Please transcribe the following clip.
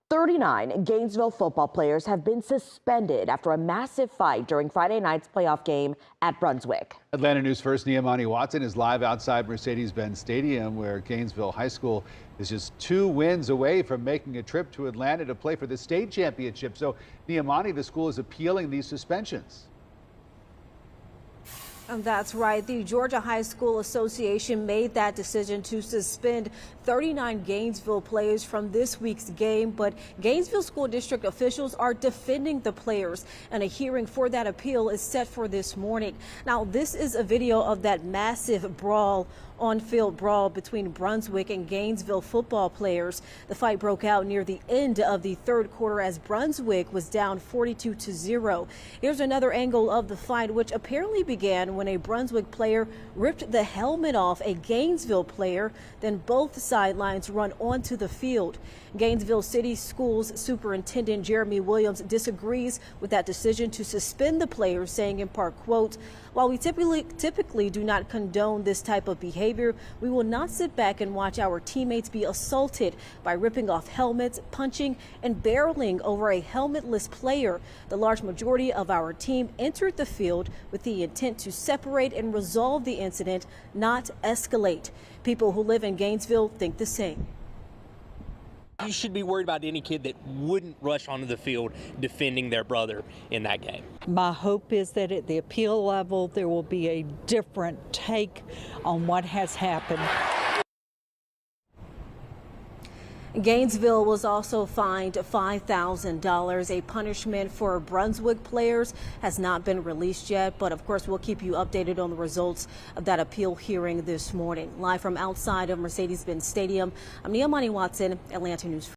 39 Gainesville football players have been suspended after a massive fight during Friday night's playoff game at Brunswick. Atlanta News First Niamani Watson is live outside Mercedes-Benz Stadium, where Gainesville High School is just 2 wins away from making a trip to Atlanta to play for the state championship. So, Niamani, the school is appealing these suspensions. That's right. The Georgia High School Association made that decision to suspend 39 Gainesville players from this week's game, but Gainesville School District officials are defending the players, and a hearing for that appeal is set for this morning. Now, this is a video of that massive brawl, on-field brawl between Brunswick and Gainesville football players. The fight broke out near the end of the third quarter as Brunswick was down 42-0. Here's another angle of the fight, which apparently began when a Brunswick player ripped the helmet off a Gainesville player. Then both sidelines run onto the field. Gainesville City Schools Superintendent Jeremy Williams disagrees with that decision to suspend the players, saying in part, quote, "While we typically do not condone this type of behavior, we will not sit back and watch our teammates be assaulted by ripping off helmets, punching, and barreling over a helmetless player. The large majority of our team entered the field with the intent to separate and resolve the incident, not escalate." People who live in Gainesville think the same. You should be worried about any kid that wouldn't rush onto the field defending their brother in that game. My hope is that at the appeal level, there will be a different take on what has happened. Gainesville was also fined $5,000. A punishment for Brunswick players has not been released yet, but of course we'll keep you updated on the results of that appeal hearing this morning. Live from outside of Mercedes-Benz Stadium, I'm Niamani Watson, Atlanta News.